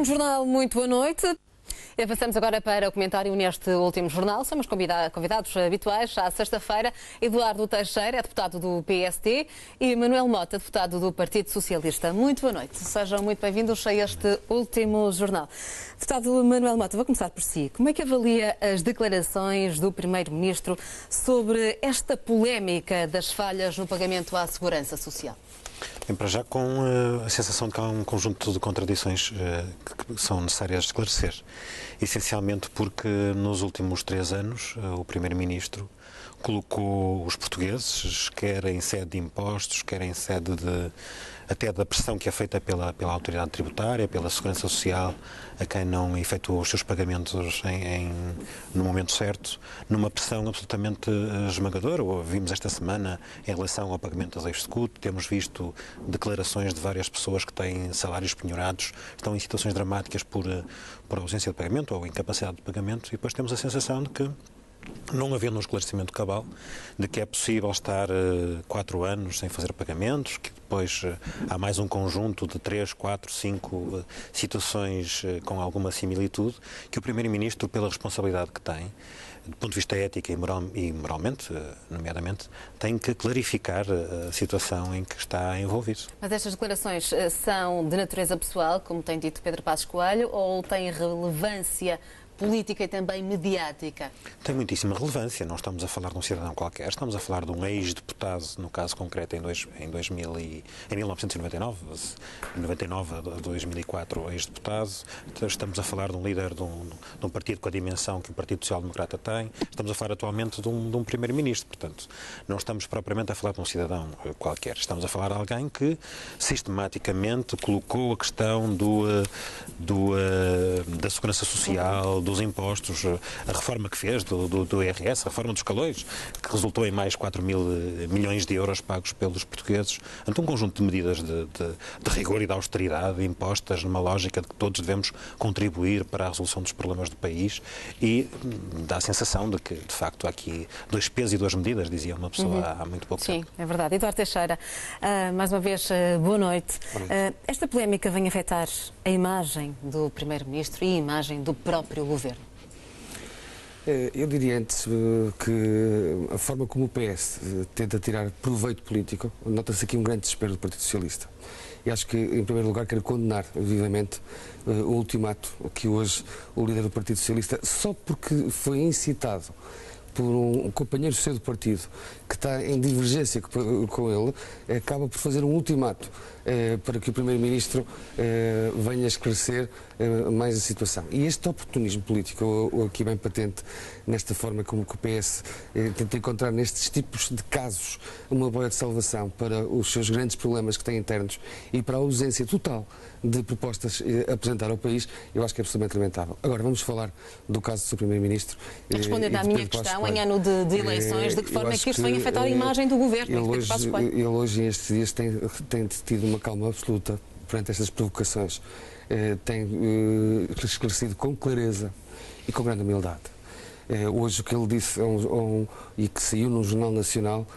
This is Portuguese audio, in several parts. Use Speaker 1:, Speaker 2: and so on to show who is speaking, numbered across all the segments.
Speaker 1: Jornal, muito boa noite. E avançamos agora para o comentário neste último jornal. Somos convidados habituais à sexta-feira. Eduardo Teixeira, deputado do PSD, e Manuel Mota, deputado do Partido Socialista. Muito boa noite. Sejam muito bem-vindos a este último jornal. Deputado Manuel Mota, vou começar por si. Como é que avalia as declarações do Primeiro-Ministro sobre esta polémica das falhas no pagamento à Segurança Social?
Speaker 2: Bem, para já com a sensação de que há um conjunto de contradições que são necessárias de esclarecer. Essencialmente porque nos últimos 3 anos o Primeiro-Ministro colocou os portugueses, quer em sede de impostos, quer em sede até da pressão que é feita pela autoridade tributária, pela Segurança Social, a quem não efetuou os seus pagamentos no momento certo, numa pressão absolutamente esmagadora. Vimos esta semana em relação ao pagamento das ex-executo, temos visto declarações de várias pessoas que têm salários penhorados, estão em situações dramáticas por ausência de pagamento ou incapacidade de pagamento, e depois temos a sensação de que, não havendo um esclarecimento cabal de que é possível estar 4 anos sem fazer pagamentos, que depois há mais um conjunto de 3, 4, 5 situações com alguma similitude, que o Primeiro-Ministro, pela responsabilidade que tem, do ponto de vista ético e moralmente, nomeadamente, tem que clarificar a situação em que está envolvido.
Speaker 1: Mas estas declarações são de natureza pessoal, como tem dito Pedro Passos Coelho, ou têm relevância política e também mediática?
Speaker 2: Tem muitíssima relevância. Não estamos a falar de um cidadão qualquer, estamos a falar de um ex-deputado, no caso concreto em 1999, 99 a 2004, ex-deputado. Estamos a falar de um líder de um partido com a dimensão que o Partido Social Democrata tem. Estamos a falar atualmente de um primeiro-ministro. Portanto, não estamos propriamente a falar de um cidadão qualquer. Estamos a falar de alguém que sistematicamente colocou a questão da segurança social, dos impostos, a reforma que fez do IRS, a reforma dos calores, que resultou em mais 4 mil milhões de euros pagos pelos portugueses. Então, um conjunto de medidas de rigor e de austeridade impostas numa lógica de que todos devemos contribuir para a resolução dos problemas do país, e dá a sensação de que, de facto, há aqui 2 pesos e 2 medidas, dizia uma pessoa há muito pouco tempo.
Speaker 1: Sim, é verdade. Eduardo Teixeira, mais uma vez, boa noite. Esta polémica vem afetar a imagem do Primeiro-Ministro e a imagem do próprio governo?
Speaker 3: Eu diria antes que a forma como o PS tenta tirar proveito político, nota-se aqui um grande desespero do Partido Socialista. E acho que, em primeiro lugar, quero condenar vivamente o ultimato que hoje o líder do Partido Socialista, só porque foi incitado por um companheiro seu do partido que está em divergência com ele, acaba por fazer um ultimato para que o Primeiro-Ministro venha esclarecer mais a situação. E este oportunismo político, aqui bem patente, nesta forma como o PS tenta encontrar nestes tipos de casos uma boia de salvação para os seus grandes problemas que têm internos e para a ausência total de propostas a apresentar ao país, eu acho que é absolutamente lamentável. Agora, vamos falar do caso do Sr. Primeiro-Ministro.
Speaker 1: Respondendo à minha questão, em ano de eleições, de que forma é que isto vem afetar a imagem do governo?
Speaker 3: Ele hoje, em estes dias, tem tido uma calma absoluta perante estas provocações. Tem esclarecido com clareza e com grande humildade. Hoje o que ele disse e que saiu num jornal nacional,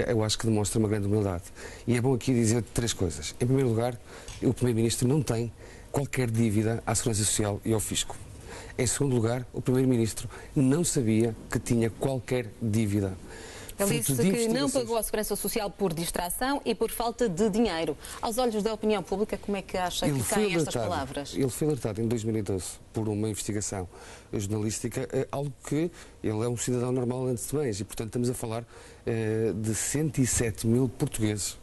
Speaker 3: eu acho que demonstra uma grande humildade. E é bom aqui dizer 3 coisas. Em primeiro lugar, o Primeiro-Ministro não tem qualquer dívida à Segurança Social e ao Fisco. Em segundo lugar, o Primeiro-Ministro não sabia que tinha qualquer dívida.
Speaker 1: Ele disse que não pagou a Segurança Social por distração e por falta de dinheiro. Aos olhos da opinião pública, como é que acha que caem estas palavras?
Speaker 3: Ele foi alertado em 2012 por uma investigação jornalística, algo que ele é um cidadão normal antes de mais, e portanto estamos a falar de 107 mil portugueses.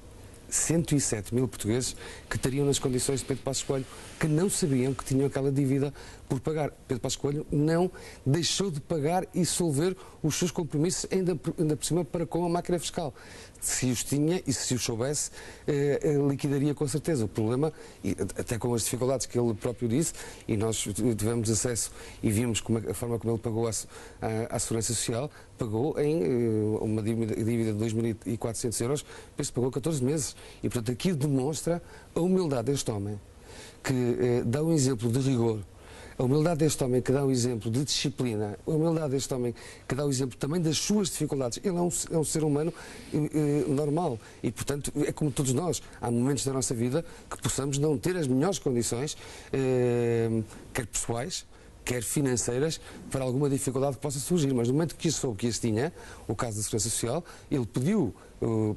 Speaker 3: 107 mil portugueses que estariam nas condições de Pedro Passos Coelho, que não sabiam que tinham aquela dívida por pagar. Pedro Passos Coelho não deixou de pagar e solver os seus compromissos, ainda por cima, para com a máquina fiscal. Se os tinha e se os soubesse, liquidaria com certeza. O problema, até com as dificuldades que ele próprio disse, e nós tivemos acesso e vimos a forma como ele pagou à Segurança Social, pagou em uma dívida de 2.400 euros, penso que pagou 14 meses. E, portanto, aqui demonstra a humildade deste homem, que dá um exemplo de rigor A humildade deste homem que dá o exemplo de disciplina, a humildade deste homem que dá o exemplo também das suas dificuldades. Ele é um ser humano normal e, portanto, é como todos nós. Há momentos da nossa vida que possamos não ter as melhores condições, quer pessoais, quer financeiras, para alguma dificuldade que possa surgir. Mas no momento que soube que isso tinha, o caso da Segurança Social, ele pediu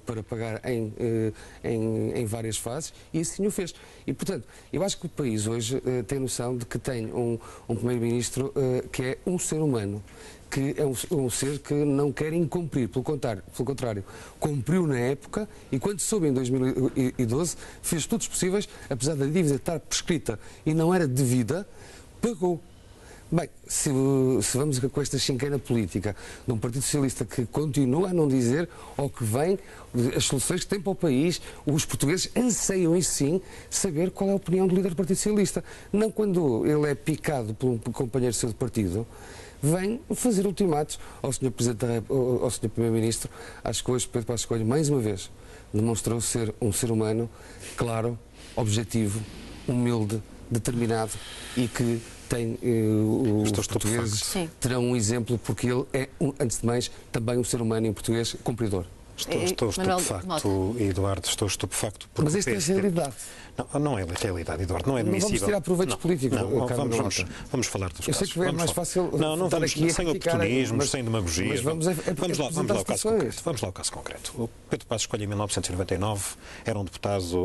Speaker 3: para pagar em várias fases e assim o fez. E, portanto, eu acho que o país hoje tem noção de que tem um Primeiro-Ministro que é um ser humano, que é um ser que não quer incumprir, pelo contrário, cumpriu na época e quando soube em 2012, fez todos os possíveis, apesar da dívida estar prescrita e não era devida, pagou. Bem, se vamos com esta chinqueira política de um Partido Socialista que continua a não dizer ao que vem, as soluções que tem para o país, os portugueses anseiam, isso sim, saber qual é a opinião do líder do Partido Socialista. Não quando ele é picado por um companheiro seu de partido, vem fazer ultimatos ao Sr. ao Sr. Primeiro-Ministro. Acho que hoje Pedro Passos Coelho, mais uma vez, demonstrou ser um ser humano claro, objetivo, humilde, determinado e que os portugueses terão um exemplo porque ele é, antes de mais, também um ser humano em português cumpridor.
Speaker 2: Estou estupefacto, Eduardo, estou estupefacto.
Speaker 3: Mas esta é a realidade.
Speaker 2: Não é a realidade, Eduardo, não é admissível.
Speaker 3: Não vamos tirar proveitos políticos.
Speaker 2: Vamos falar dos casos.
Speaker 3: Eu sei que é mais fácil estar aqui
Speaker 2: sem oportunismo, sem demagogia.
Speaker 3: Mas vamos lá ao caso concreto.
Speaker 2: Vamos lá ao caso concreto. O Pedro Passos Coelho, em 1999,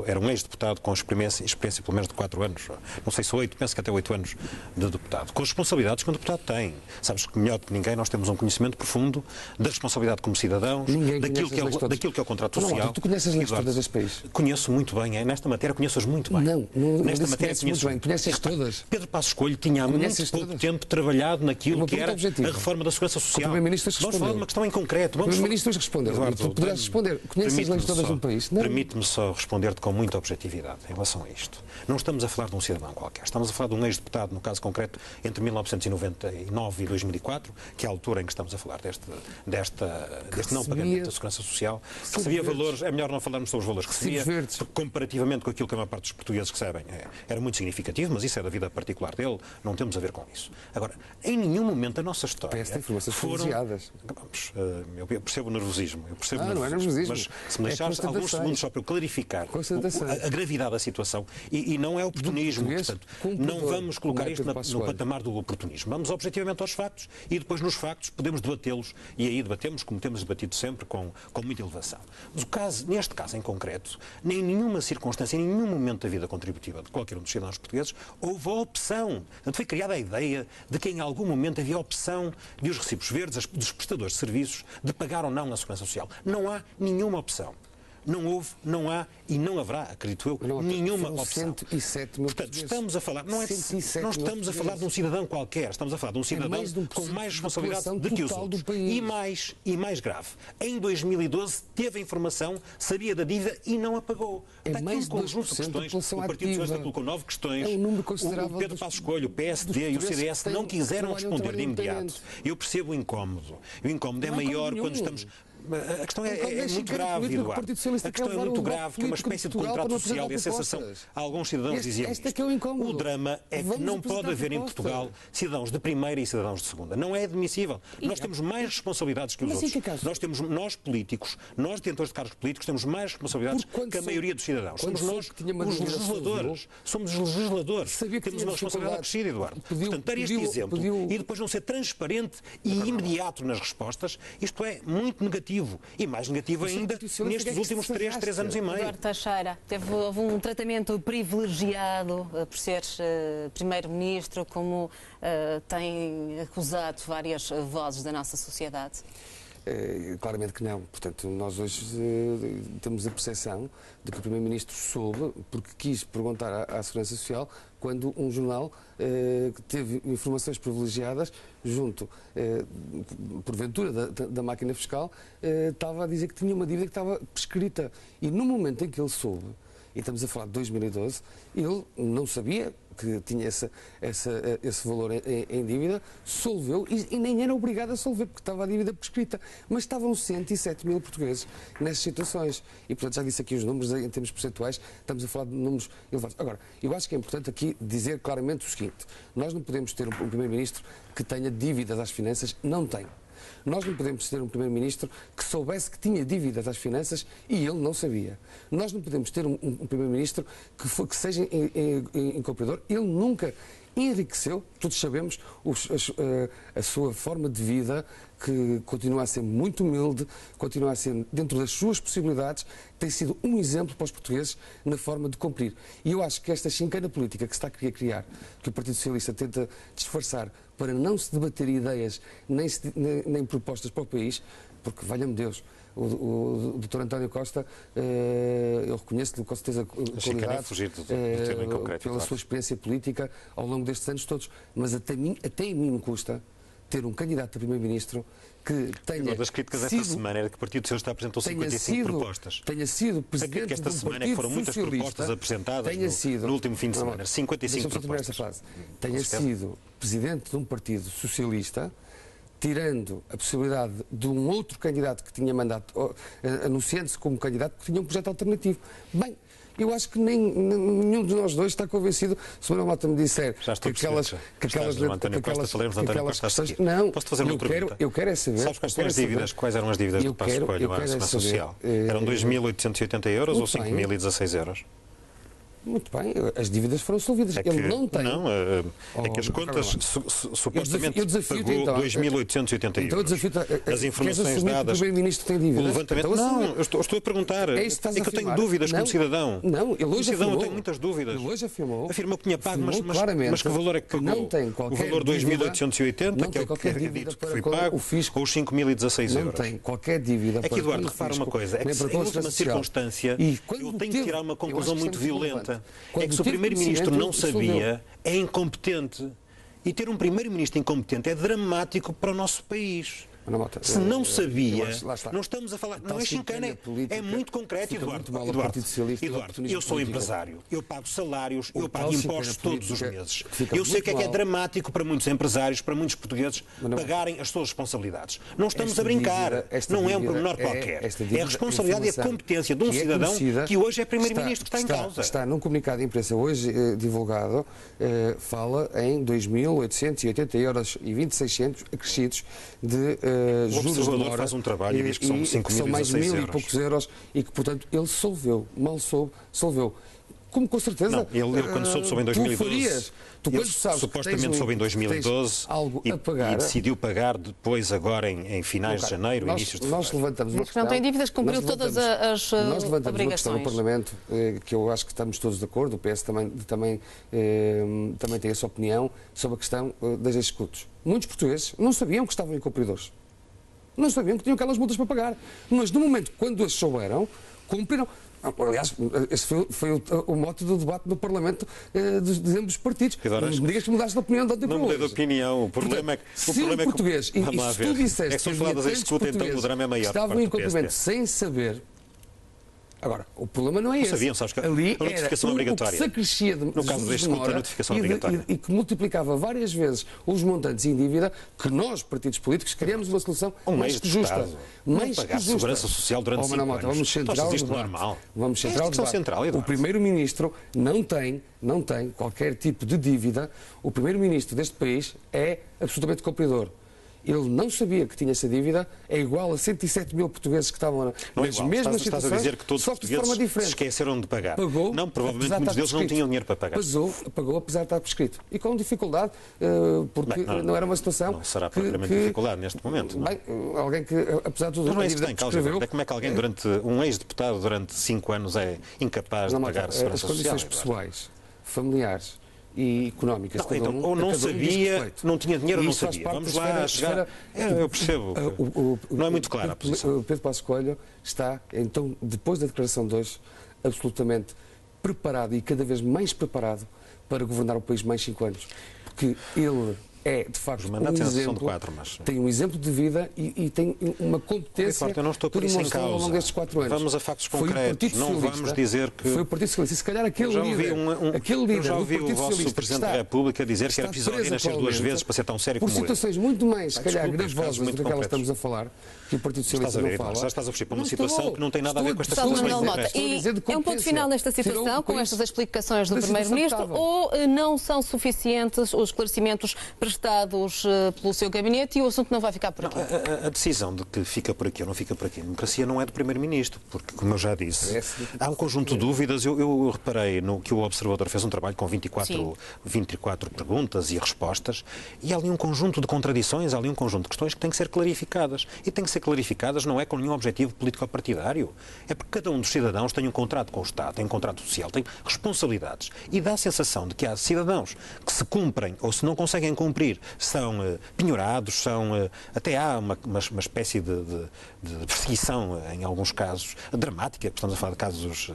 Speaker 2: era um ex-deputado com experiência pelo menos de 4 anos, não sei se 8, penso que até 8 anos de deputado, com as responsabilidades que um deputado tem. Sabes que melhor que ninguém nós temos um conhecimento profundo da responsabilidade como cidadãos, daquilo que é o contrato social.
Speaker 3: Tu conheces as leis todas deste país?
Speaker 2: Conheço muito bem, nesta matéria conheço-as muito bem.
Speaker 3: Nesta matéria conheço muito bem, conheces todas.
Speaker 2: Pedro Passos Coelho tinha há muito pouco tempo trabalhado naquilo que era a reforma da Segurança Social.
Speaker 3: Vamos
Speaker 2: falar de uma questão em concreto.
Speaker 3: O Primeiro-Ministro respondeu. Tu poderás responder. Conheces as leis todas do país?
Speaker 2: Permite-me só responder-te com muita objetividade em relação a isto. Não estamos a falar de um cidadão qualquer. Estamos a falar de um ex-deputado, no caso concreto, entre 1999 e 2004, que é a altura em que estamos a falar deste não pagamento da Segurança Social. Recebia valores, é melhor não falarmos sobre os valores que recebia, comparativamente com aquilo que a maior parte dos portugueses recebem. Era muito significativo, mas isso é da vida particular dele, não temos a ver com isso. Agora, em nenhum momento da nossa história
Speaker 3: foram...
Speaker 2: eu percebo o nervosismo,
Speaker 3: não é nervosismo.
Speaker 2: Mas se me deixares alguns segundos só para eu clarificar a gravidade da situação, e não é oportunismo, portanto, não vamos colocar isto no patamar do oportunismo. Vamos objetivamente aos factos e depois nos factos podemos debatê-los e aí debatemos como temos debatido sempre com muita elevação. Mas neste caso em concreto, nem em nenhuma circunstância, em nenhum momento da vida contributiva de qualquer um dos cidadãos portugueses, houve a opção. Portanto, foi criada a ideia de que em algum momento havia a opção de os recibos verdes, dos prestadores de serviços, de pagar ou não na Segurança Social. Não há nenhuma opção. Não houve, não há e não haverá, acredito eu, nenhuma opção.
Speaker 3: 107 mil
Speaker 2: Portanto, estamos a falar, não estamos a falar de um cidadão qualquer, estamos a falar de um cidadão com mais responsabilidade do que os outros. E mais grave, em 2012 teve a informação, sabia da dívida e não a pagou.
Speaker 3: É mais
Speaker 2: um conjunto de questões. O Partido Socialista colocou 9 questões. O Pedro Passos Coelho, o PSD e o CDS não quiseram responder de imediato. Eu percebo o incómodo. O incómodo é maior quando estamos... A questão é muito grave, Eduardo. A questão é muito grave, que é uma espécie de contrato social e a sensação, alguns cidadãos diziam isto. O drama é que não pode haver em Portugal cidadãos de primeira e cidadãos de segunda. Não é admissível. Nós temos mais responsabilidades que os outros. Nós políticos, nós detentores de cargos políticos, temos mais responsabilidades que a maioria dos cidadãos. Somos nós os legisladores. Somos os legisladores. Temos uma responsabilidade acrescida, Eduardo. Portanto, dar este exemplo e depois não ser transparente e imediato nas respostas, isto é muito negativo. E mais negativo ainda nestes últimos 3 anos e meio.
Speaker 1: Eduardo Teixeira, houve um tratamento privilegiado por ser Primeiro-Ministro, como tem acusado várias vozes da nossa sociedade?
Speaker 3: Claramente que não. Portanto, nós hoje temos a percepção de que o Primeiro-Ministro soube, porque quis perguntar à Segurança Social, quando um jornal teve informações privilegiadas junto, porventura, da máquina fiscal, estava a dizer que tinha uma dívida que estava prescrita. E no momento em que ele soube, e estamos a falar de 2012, ele não sabia, que tinha esse valor em dívida, solveu e nem era obrigado a solver, porque estava a dívida prescrita. Mas estavam 107 mil portugueses nessas situações. E, portanto, já disse aqui os números, em termos percentuais, estamos a falar de números elevados. Agora, eu acho que é importante aqui dizer claramente o seguinte: nós não podemos ter um primeiro-ministro que tenha dívidas às finanças, não tem. Nós não podemos ter um primeiro-ministro que soubesse que tinha dívidas às finanças e ele não sabia. Nós não podemos ter um primeiro-ministro que seja incumpridor. Ele nunca enriqueceu, todos sabemos, a sua forma de vida, que continua a ser muito humilde, continua a ser dentro das suas possibilidades, tem sido um exemplo para os portugueses na forma de cumprir. E eu acho que esta chincana política que se está a criar, que o Partido Socialista tenta disfarçar para não se debater ideias nem propostas para o país, porque, valha-me Deus, o Dr. António Costa, eu reconheço-lhe com certeza qualidade, pela sua experiência política ao longo destes anos todos, mas até a mim me custa ter um candidato a primeiro-ministro que tenha
Speaker 2: Uma das críticas esta semana era que o Partido Socialista apresentou 55 propostas.
Speaker 3: Tenha sido presidente
Speaker 2: esta
Speaker 3: de um
Speaker 2: semana
Speaker 3: partido
Speaker 2: foram muitas propostas apresentadas no último fim de semana. 55 propostas.
Speaker 3: Tenha sido presidente de um partido socialista, tirando a possibilidade de um outro candidato que tinha mandato, anunciando-se como candidato, que tinha um projeto alternativo. Bem, eu acho que nenhum de nós dois está convencido. Se o Manuel Mota me disser que aquelas questões... Não,
Speaker 2: posso fazer uma pergunta?
Speaker 3: Eu quero é saber...
Speaker 2: Sabes quais eram as dívidas do Passos Coelho à Segurança Social? Eram 2.880 euros ou 5.016 euros?
Speaker 3: Muito bem, as dívidas foram solvidas. Ele não tem.
Speaker 2: Não, é que as contas supostamente pagou 2.880 euros.
Speaker 3: Então eu desafio
Speaker 2: as informações dadas.
Speaker 3: O primeiro-ministro tem dívidas.
Speaker 2: O levantamento.
Speaker 3: Então,
Speaker 2: não, eu estou a perguntar. É que eu tenho dúvidas como cidadão.
Speaker 3: Não, ele hoje afirmou.
Speaker 2: Eu tenho muitas dúvidas.
Speaker 3: Ele hoje afirmou.
Speaker 2: Afirmou que tinha pago, mas que valor é que pagou?
Speaker 3: Não tem qualquer
Speaker 2: o valor 2.880, que é o que é dito que foi pago, ou os 5.016 euros.
Speaker 3: Não tem qualquer dívida.
Speaker 2: É que, Eduardo, repara uma coisa. É que em última circunstância eu tenho que tirar uma conclusão muito violenta. É que se o Primeiro-Ministro não sabia, é incompetente. E ter um Primeiro-Ministro incompetente é dramático para o nosso país. Se não sabia, não estamos a falar, não é chincana, é muito concreto, Eduardo. Eu sou empresário, eu pago salários, eu pago impostos todos os meses. Eu sei o que é dramático para muitos empresários, para muitos portugueses, pagarem as suas responsabilidades. Não estamos a brincar, não é um pormenor qualquer. É a responsabilidade e a competência de um cidadão que hoje é Primeiro-Ministro que está em causa.
Speaker 3: Está num comunicado de imprensa hoje divulgado, fala em 2.880 euros e 26 acrescidos de
Speaker 2: o observador faz um trabalho e diz que são 5.016
Speaker 3: mais 1.000 e poucos euros e que, portanto, ele solveu, mal soube, solveu. Como com certeza.
Speaker 2: Não, ele quando soube em 2012. Ele supostamente soube em 2012 e decidiu pagar depois, agora em finais de janeiro, inícios de fevereiro.
Speaker 3: Nós levantamos uma questão.
Speaker 1: Não tem dívidas, cumpriu todas as obrigações.
Speaker 3: Nós levantamos uma questão no Parlamento que eu acho que estamos todos de acordo, o PS também tem essa opinião, sobre a questão das executos. Muitos portugueses não sabiam que estavam incumpridores. Não sabiam que tinham aquelas multas para pagar. Mas no momento, quando as souberam, cumpriram. Aliás, esse foi o mote do debate no Parlamento de ambos os partidos. Não me digas que mudaste de opinião de ontem para hoje.
Speaker 2: Não mudei de opinião. O problema é que...
Speaker 3: Se o português, e se tu disseste
Speaker 2: que então o drama é maior.
Speaker 3: Estavam em cumprimento sem saber... Agora, o problema não é esse.
Speaker 2: Sabiam, sabes que
Speaker 3: ali
Speaker 2: a notificação obrigatória.
Speaker 3: O que se acrescia de,
Speaker 2: no caso da escuta, a notificação obrigatória.
Speaker 3: E que multiplicava várias vezes os montantes em dívida, que nós, partidos políticos, queríamos uma solução mais que justa.
Speaker 2: Mais que justa. Segurança Social durante 5 anos.
Speaker 3: Vamos centrar o debate. Vamos centrar o debate. O Primeiro-Ministro não tem qualquer tipo de dívida. O Primeiro-Ministro deste país é absolutamente cumpridor. Ele não sabia que tinha essa dívida, é igual a 107 mil portugueses que estavam nas mesmas situações,
Speaker 2: estás a dizer que todos os portugueses se esqueceram de pagar.
Speaker 3: Pagou,
Speaker 2: não, provavelmente muitos deles não tinham dinheiro para pagar.
Speaker 3: Pagou apesar de estar prescrito. E com dificuldade, porque não era uma situação...
Speaker 2: Não será propriamente dificuldade neste momento.
Speaker 3: Bem, alguém que, apesar de tudo...
Speaker 2: Não é isso que tem causa. Como é que alguém, um ex-deputado, durante 5 anos é incapaz de pagar a segurança social?
Speaker 3: As condições pessoais, familiares e económicas.
Speaker 2: Não, então, ou não sabia, não tinha dinheiro ou não sabia. Vamos lá chegar. Eu percebo. Não é muito clara a posição.
Speaker 3: O Pedro Passos Coelho está, então, depois da declaração de hoje, absolutamente preparado e cada vez mais preparado para governar o país mais 5 anos. Porque ele é, de facto,
Speaker 2: Os mandatos
Speaker 3: um
Speaker 2: são de
Speaker 3: exemplo,
Speaker 2: 4, mas...
Speaker 3: tem um exemplo de vida e tem uma competência
Speaker 2: Eu não estou por isso em
Speaker 3: ao longo
Speaker 2: causa.
Speaker 3: destes 4 anos.
Speaker 2: Vamos a factos
Speaker 3: Foi o
Speaker 2: concretos.
Speaker 3: Partido
Speaker 2: Não
Speaker 3: Socialista,
Speaker 2: vamos dizer que...
Speaker 3: Foi o Partido Socialista. E se calhar aquele
Speaker 2: Eu já ouvi
Speaker 3: líder, aquele líder
Speaker 2: eu já ouvi
Speaker 3: do Partido
Speaker 2: o vosso
Speaker 3: Socialista
Speaker 2: Presidente
Speaker 3: que
Speaker 2: da República dizer que era
Speaker 3: está
Speaker 2: preciso alguém
Speaker 3: preso
Speaker 2: nascer 2
Speaker 3: atualmente
Speaker 2: vezes para ser tão sério
Speaker 3: por
Speaker 2: como ele.
Speaker 3: situações muito mais, se calhar,
Speaker 2: desculpa, casos
Speaker 3: gravosas do
Speaker 2: muito
Speaker 3: que aquelas que
Speaker 2: concretos.
Speaker 3: estamos a falar, que o Partido Socialista
Speaker 2: Estás a
Speaker 3: não
Speaker 2: ver,
Speaker 3: fala.
Speaker 2: já estás a fugir para uma
Speaker 3: Não
Speaker 2: situação
Speaker 3: estou.
Speaker 2: que não tem nada a ver com estas
Speaker 3: Estou a
Speaker 1: Deputado
Speaker 3: dizer-
Speaker 1: Manuel Mota,
Speaker 3: estou a
Speaker 1: e
Speaker 3: dizer de
Speaker 1: é um ponto
Speaker 3: competência.
Speaker 1: final nesta
Speaker 3: Tirou
Speaker 1: situação,
Speaker 3: o
Speaker 1: com
Speaker 3: país
Speaker 1: estas explicações do
Speaker 3: da situação
Speaker 1: Primeiro-Ministro,
Speaker 3: que estava.
Speaker 1: ou não são suficientes os esclarecimentos prestados pelo seu gabinete e o assunto não vai ficar por aqui?
Speaker 2: A decisão de que fica por aqui ou não fica por aqui, a democracia não é do Primeiro-Ministro, porque, como eu já disse, há um conjunto de dúvidas. Eu reparei no que o Observador fez um trabalho com 24 perguntas e respostas, e há ali um conjunto de contradições, há ali um conjunto de questões que têm que ser clarificadas. E têm que ser clarificadas não é com nenhum objetivo político-partidário, é porque cada um dos cidadãos tem um contrato com o Estado, tem um contrato social, tem responsabilidades. E dá a sensação de que há cidadãos que se cumprem ou se não conseguem cumprir, são penhorados, até há uma espécie de perseguição, em alguns casos, dramática, porque estamos a falar de casos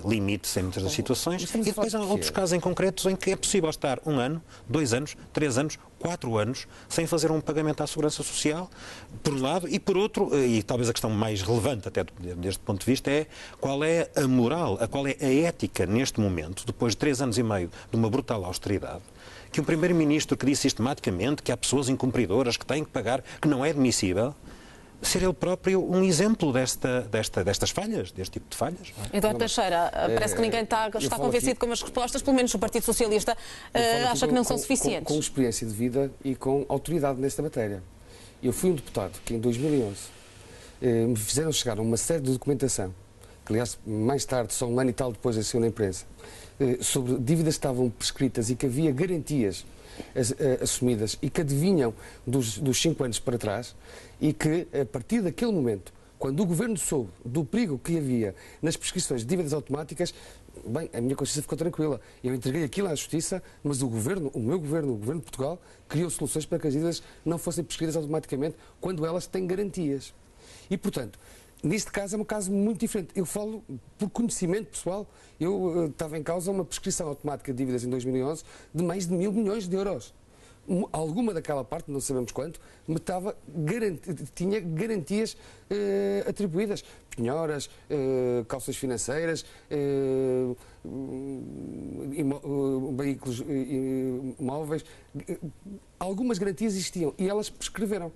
Speaker 2: limites em muitas das situações, e depois há outros casos em concretos em que é possível estar 1 ano, 2 anos, 3 anos, 4 anos, sem fazer um pagamento à Segurança Social, por um lado, e por outro, e talvez a questão mais relevante até deste ponto de vista, é qual é a moral, qual é a ética neste momento, depois de 3 anos e meio de uma brutal austeridade, que um Primeiro-Ministro que diz sistematicamente que há pessoas incumpridoras que têm que pagar, que não é admissível, ser ele próprio um exemplo destas falhas, deste tipo de falhas.
Speaker 1: Eduardo Teixeira, parece que ninguém está convencido com as respostas, pelo menos o Partido Socialista acha que não são suficientes.
Speaker 3: Com experiência de vida e com autoridade nesta matéria. Eu fui um deputado que em 2011 me fizeram chegar uma série de documentação, que aliás mais tarde, só 1 ano e tal depois saiu na imprensa, sobre dívidas que estavam prescritas e que havia garantias assumidas e que adivinham dos 5 anos para trás, e que a partir daquele momento, quando o Governo soube do perigo que havia nas prescrições de dívidas automáticas, bem, a minha consciência ficou tranquila. Eu entreguei aquilo à Justiça, mas o meu governo, o Governo de Portugal, criou soluções para que as dívidas não fossem prescritas automaticamente quando elas têm garantias. E, portanto, neste caso é um caso muito diferente. Eu falo por conhecimento pessoal. Eu estava em causa uma prescrição automática de dívidas em 2011 de mais de 1.000 milhões de euros. Alguma daquela parte, não sabemos quanto, tinha garantias atribuídas. Penhoras, calções financeiras, veículos móveis. Algumas garantias existiam e elas prescreveram.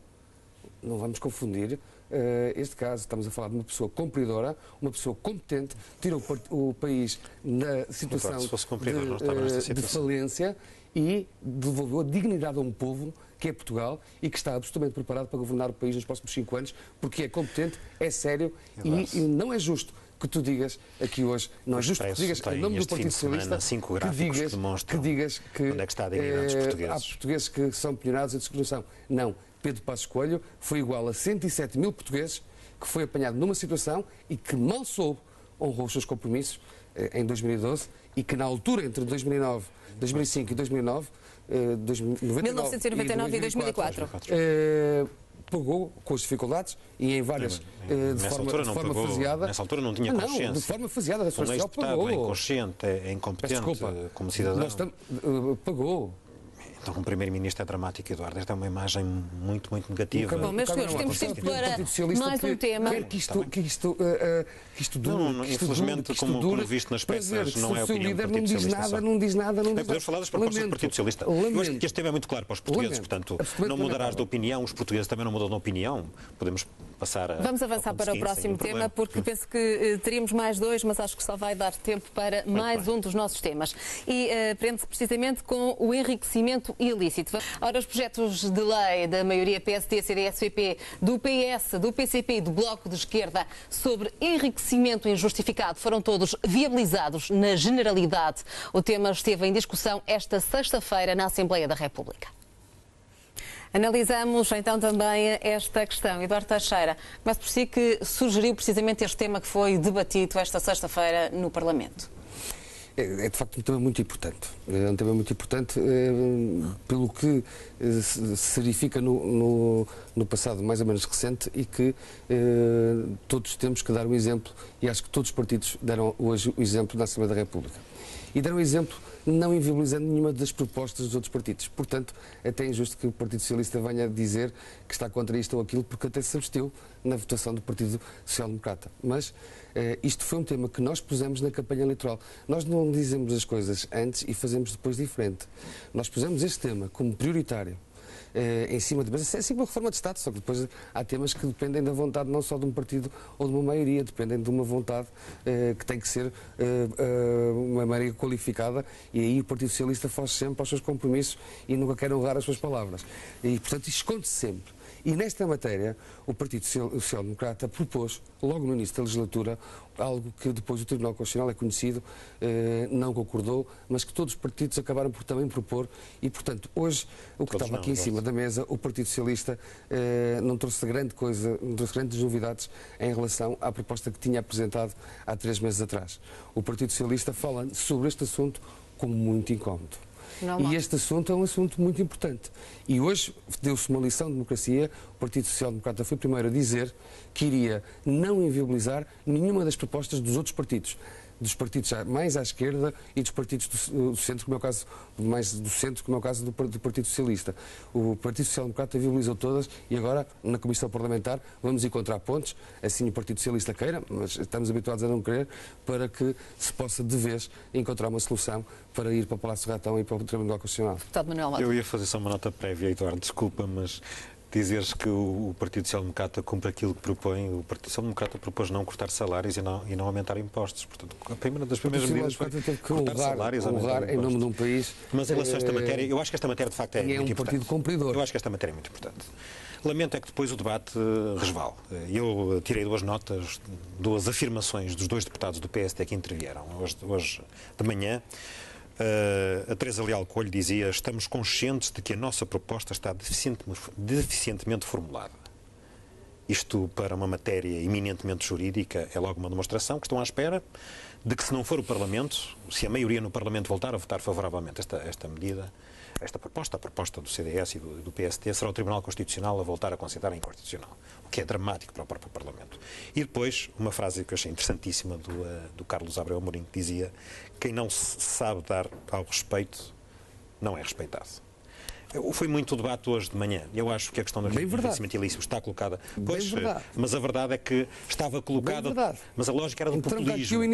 Speaker 3: Não vamos confundir este caso. Estamos a falar de uma pessoa cumpridora, uma pessoa competente, tirou o país na situação de falência e devolveu a dignidade a um povo que é Portugal e que está absolutamente preparado para governar o país nos próximos 5 anos, porque é competente, é sério e não é justo que tu digas aqui hoje, não é justo que tu digas em nome do Partido Socialista que digas que
Speaker 2: onde é que está a dignidade dos portugueses?
Speaker 3: Há portugueses que são penhorados em discriminação. Não. Pedro Passos Coelho foi igual a 107 mil portugueses que foi apanhado numa situação e que mal soube, honrou os seus compromissos em 2012 e que na altura, entre 2009, 2005 e 2009,
Speaker 1: 1999 e 2004,
Speaker 3: pagou com as dificuldades e em várias de forma faseada.
Speaker 2: Nessa altura não tinha consciência.
Speaker 3: Não, de forma faseada, da sua social pagou.
Speaker 2: É inconsciente, é incompetente como cidadão.
Speaker 3: Pagou.
Speaker 2: Então, um Primeiro-Ministro é dramático, Eduardo. Esta é uma imagem muito, muito negativa.
Speaker 1: Bom, meus senhores, temos tempo para mais um tema.
Speaker 3: Quer que isto dure,
Speaker 2: infelizmente, como visto nas peças, não é a opinião do Partido Socialista.
Speaker 3: Não diz nada.
Speaker 2: Podemos falar das propostas do Partido Socialista. Eu acho que este tema é muito claro para os portugueses, portanto, não mudarás de opinião, os portugueses também não mudam de opinião. Podemos passar
Speaker 1: Vamos avançar para o próximo tema, porque penso que teríamos mais 2, mas acho que só vai dar tempo para mais um dos nossos temas. E prende-se precisamente com o enriquecimento ilícito. Ora, os projetos de lei da maioria PSD, CDS-PP, do PS, do PCP e do Bloco de Esquerda sobre enriquecimento injustificado foram todos viabilizados na generalidade. O tema esteve em discussão esta sexta-feira na Assembleia da República. Analisamos então também esta questão. Eduardo Teixeira, começo por si, que sugeriu precisamente este tema que foi debatido esta sexta-feira no Parlamento.
Speaker 3: É de facto um tema muito importante. É um tema muito importante pelo que se verifica no passado mais ou menos recente e que todos temos que dar um exemplo, e acho que todos os partidos deram hoje o exemplo na Assembleia da República. E dar um exemplo não inviabilizando nenhuma das propostas dos outros partidos. Portanto, até é injusto que o Partido Socialista venha dizer que está contra isto ou aquilo, porque até se absteve na votação do Partido Social Democrata. Mas isto foi um tema que nós pusemos na campanha eleitoral. Nós não dizemos as coisas antes e fazemos depois diferente. Nós pusemos este tema como prioritário. Em cima de... Mas é assim uma reforma de Estado, só que depois há temas que dependem da vontade não só de um partido ou de uma maioria, dependem de uma vontade que tem que ser uma maioria qualificada, e aí o Partido Socialista foge sempre aos seus compromissos e nunca quer honrar as suas palavras. E, portanto, isto esconde-se sempre. E nesta matéria, o Partido Social Democrata propôs, logo no início da legislatura, algo que depois o Tribunal Constitucional, é conhecido, não concordou, mas que todos os partidos acabaram por também propor, e, portanto, hoje, o que estava aqui em cima da mesa, o Partido Socialista não trouxe grande coisa, não trouxe grandes novidades em relação à proposta que tinha apresentado há 3 meses atrás. O Partido Socialista fala sobre este assunto como muito incómodo. E este assunto é um assunto muito importante. E hoje deu-se uma lição de democracia. O Partido Social Democrata foi o primeiro a dizer que iria não inviabilizar nenhuma das propostas dos outros partidos. Dos partidos mais à esquerda e dos partidos do centro, como é o caso, mais do centro, como é o caso do Partido Socialista. O Partido Social Democrata viabilizou todas e agora, na Comissão Parlamentar, vamos encontrar pontos, assim o Partido Socialista queira, mas estamos habituados a não querer, para que se possa de vez encontrar uma solução para ir para o Palácio Ratão e para o Tribunal Constitucional.
Speaker 1: Deputado Manuel Mota.
Speaker 2: Eu ia fazer só uma nota prévia, Eduardo, desculpa, mas dizeres que o Partido Social Democrata cumpre aquilo que propõe. O Partido Social Democrata propôs não cortar salários e não aumentar impostos. Portanto, a primeira das primeiras medidas foi cortar salários e aumentar impostos.
Speaker 3: Em nome de um país.
Speaker 2: Mas em relação a esta matéria, eu acho que esta matéria de facto é muito importante.
Speaker 3: Partido cumpridor.
Speaker 2: Eu acho que esta matéria é muito importante. Lamento é que depois o debate resvale. Eu tirei 2 notas, 2 afirmações dos 2 deputados do PSD que intervieram hoje de manhã. A Teresa Leal Coelho dizia: estamos conscientes de que a nossa proposta está deficientemente formulada. Isto, para uma matéria eminentemente jurídica, é logo uma demonstração que estão à espera de que, se não for o Parlamento, se a maioria no Parlamento voltar a votar favoravelmente esta medida, esta proposta, a proposta do CDS e do PST, será o Tribunal Constitucional a voltar a considerar inconstitucional, o que é dramático para o próprio Parlamento. E depois, uma frase que eu achei interessantíssima do Carlos Abreu Amorim, que dizia: quem não se sabe dar ao respeito não é respeitado. Foi muito o debate hoje de manhã. Eu acho que a questão do enriquecimento ilícito está colocada. Pois, mas a verdade é que estava colocada. Mas a lógica era do populismo.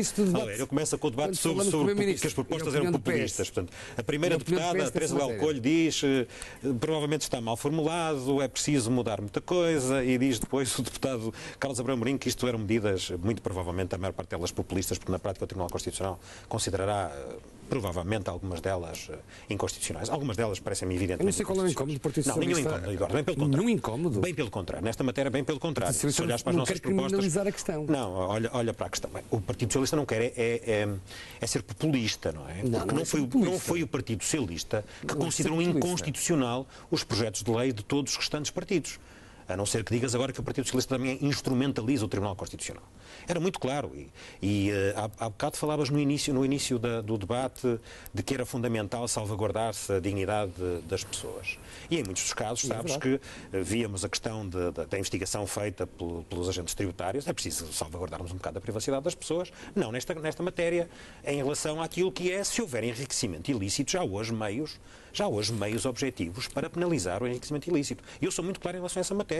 Speaker 2: Eu começo com o debate sobre que as propostas eram populistas. Portanto, a primeira deputada, a Teresa Leal Coelho, diz provavelmente está mal formulado, é preciso mudar muita coisa, e diz depois o deputado Carlos Abreu Amorim que isto eram medidas, muito provavelmente, a maior parte delas populistas, porque na prática o Tribunal Constitucional considerará provavelmente algumas delas inconstitucionais. Algumas delas parecem-me evidentemente.
Speaker 3: Eu não sei qual é o incómodo do Partido Socialista.
Speaker 2: Não, nenhum incómodo, Eduardo. Bem pelo contrário.
Speaker 3: Nenhum incómodo?
Speaker 2: Bem pelo contrário. Nesta matéria, bem pelo contrário.
Speaker 3: Se olhares para as nossas propostas. A questão.
Speaker 2: Não, olha para a questão. O Partido Socialista não quer é ser populista, não é? Porque não foi o Partido Socialista que considerou inconstitucional os projetos de lei de todos os restantes partidos. A não ser que digas agora que o Partido Socialista também instrumentaliza o Tribunal Constitucional. Era muito claro. E há bocado falavas no início do debate de que era fundamental salvaguardar-se a dignidade das pessoas. E em muitos dos casos, sabes que víamos a questão da investigação feita pelos agentes tributários. É preciso salvaguardarmos um bocado a privacidade das pessoas. Não nesta matéria, em relação àquilo que é, se houver enriquecimento ilícito, já hoje meios objetivos para penalizar o enriquecimento ilícito. E eu sou muito claro em relação a essa matéria.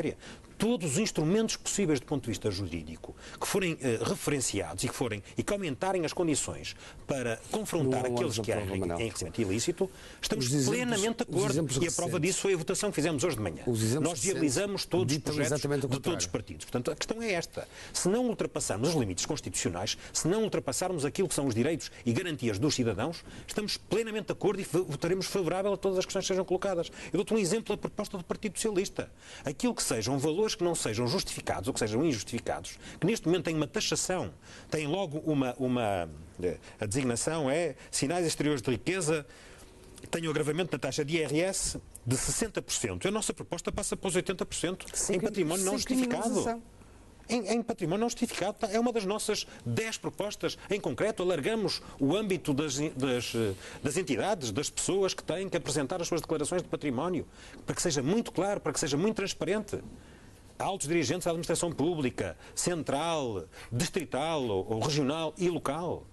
Speaker 2: Todos os instrumentos possíveis do ponto de vista jurídico que forem referenciados e que aumentarem as condições para confrontar aqueles que há enriquecimento ilícito, estamos plenamente de acordo. E a prova disso foi a votação que fizemos hoje de manhã. Nós viabilizamos todos os projetos de todos os partidos. Portanto, a questão é esta. Se não ultrapassarmos os limites constitucionais, se não ultrapassarmos aquilo que são os direitos e garantias dos cidadãos, estamos plenamente de acordo e votaremos favorável a todas as questões que sejam colocadas. Eu dou-te um exemplo da proposta do Partido Socialista. Aquilo que sejam valores que não sejam justificados ou que sejam injustificados, que neste momento têm uma taxação, têm logo a designação é sinais exteriores de riqueza, tem o agravamento da taxa de IRS de 60%. A nossa proposta passa para os 80% em património não justificado. Em património não justificado, é uma das nossas 10 propostas. Em concreto, alargamos o âmbito das entidades, das pessoas que têm que apresentar as suas declarações de património, para que seja muito claro, para que seja muito transparente. Altos dirigentes da administração pública, central, distrital ou regional e local.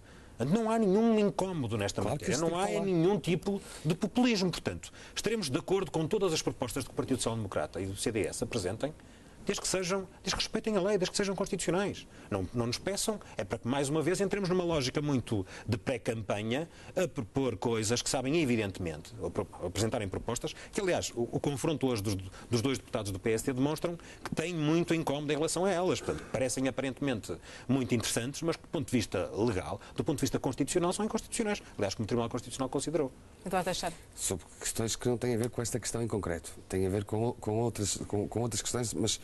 Speaker 2: Não há nenhum incómodo nesta matéria, não há nenhum tipo de populismo. Portanto, estaremos de acordo com todas as propostas que o Partido Social Democrata e do CDS apresentem, desde que respeitem a lei, desde que sejam constitucionais. Não nos peçam, é para que, mais uma vez, entremos numa lógica muito de pré-campanha a propor coisas que sabem, evidentemente, apresentarem propostas, que, aliás, o confronto hoje dos dois deputados do PSD demonstram que têm muito incómodo em relação a elas. Portanto, parecem aparentemente muito interessantes, mas que, do ponto de vista legal, do ponto de vista constitucional, são inconstitucionais. Aliás, como o Tribunal Constitucional considerou.
Speaker 1: Eduardo Teixeira.
Speaker 3: Sobre questões que não têm a ver com esta questão em concreto. Têm a ver com outras questões, mas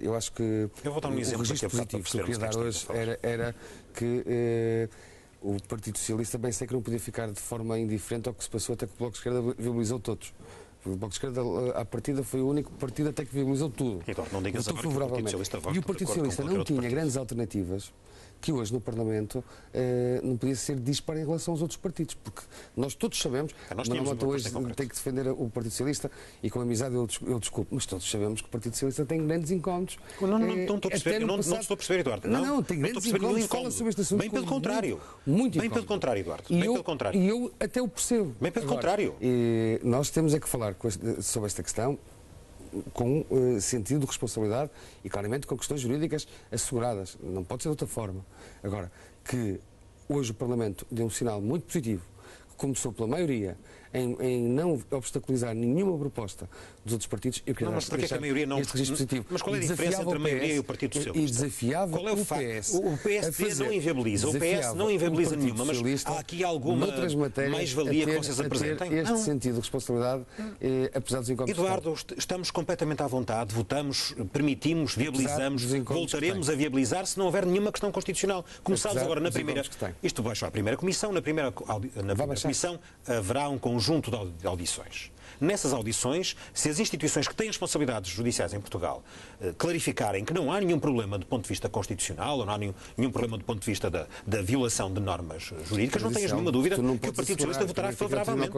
Speaker 3: eu acho que
Speaker 2: eu vou dar um exemplo
Speaker 3: o registro positivo que eu queria dar hoje era que o Partido Socialista bem sei que não podia ficar de forma indiferente ao que se passou, até que o Bloco de Esquerda viabilizou todos. O Bloco de Esquerda, à partida, foi o único partido até que viabilizou tudo.
Speaker 2: Então, não digas agora que o Partido Socialista
Speaker 3: e o Partido Socialista não tinha grandes alternativas que hoje no Parlamento não podia ser disparo em relação aos outros partidos, porque nós todos sabemos, Manuel Mota hoje tem que defender o Partido Socialista e com amizade eu desculpo, mas todos sabemos que o Partido Socialista tem grandes incómodos.
Speaker 2: Não estou a perceber, não estou a perceber, Eduardo.
Speaker 3: Não, tem grandes incómodos, fala sobre este assunto.
Speaker 2: Bem pelo contrário.
Speaker 3: Muito
Speaker 2: bem pelo contrário, Eduardo.
Speaker 3: Bem pelo contrário. E eu até o percebo.
Speaker 2: Bem pelo contrário.
Speaker 3: Nós temos é que falar sobre esta questão com sentido de responsabilidade e claramente com questões jurídicas asseguradas. Não pode ser de outra forma. Agora, que hoje o Parlamento deu um sinal muito positivo, que começou pela maioria em não obstaculizar nenhuma proposta dos outros partidos, eu queria
Speaker 2: mas porque é que a maioria não... Mas qual é a diferença entre a maioria e o Partido Socialista?
Speaker 3: E desafiava
Speaker 2: qual é o PS. O PSD não inviabiliza, o PS não inviabiliza nenhuma, mas há aqui alguma mais-valia que vocês apresentem?
Speaker 3: Este sentido de responsabilidade, apesar dos incómodos.
Speaker 2: Eduardo, estamos completamente à vontade, votamos, permitimos, viabilizamos, voltaremos a viabilizar se não houver nenhuma questão constitucional. Começámos agora na primeira... Isto baixou à primeira comissão, na primeira comissão haverá um conjunto de audições. Nessas audições, se as instituições que têm responsabilidades judiciais em Portugal clarificarem que não há nenhum problema do ponto de vista constitucional, ou não há nenhum problema do ponto de vista da violação de normas jurídicas, não tenhas nenhuma dúvida que o Partido Socialista votará favoravelmente.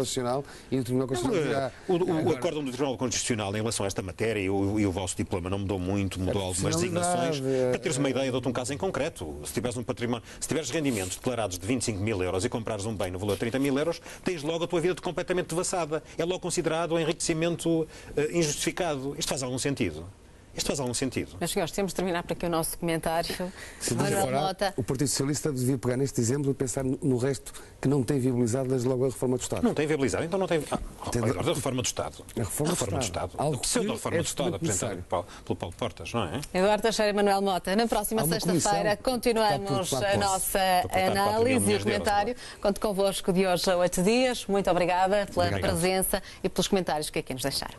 Speaker 2: O acórdão do Tribunal Constitucional em relação a esta matéria e o vosso diploma não mudou muito, mudou algumas designações. Para teres uma ideia, dou-te um caso em concreto. Se tiveres um património, se tiveres rendimentos declarados de 25 mil euros e comprares um bem no valor de 30 mil euros, tens logo a tua vida completamente devassada. É logo considerado um enriquecimento injustificado. Isto faz algum sentido? Isto faz algum sentido.
Speaker 1: Mas, senhores, temos de terminar por aqui o nosso comentário.
Speaker 3: O Partido Socialista devia pegar neste exemplo e pensar no resto que não tem viabilizado desde logo a reforma do Estado.
Speaker 2: Não tem viabilizado, então não tem... a reforma do Estado.
Speaker 3: A reforma do Estado.
Speaker 2: A pseudo-reforma do Estado apresentada pelo Paulo Portas, não é?
Speaker 1: Eduardo Teixeira e Manuel Mota, na próxima sexta-feira continuamos a nossa análise e o comentário. Conto convosco de hoje a 8 dias. Muito obrigada pela presença e pelos comentários que aqui nos deixaram.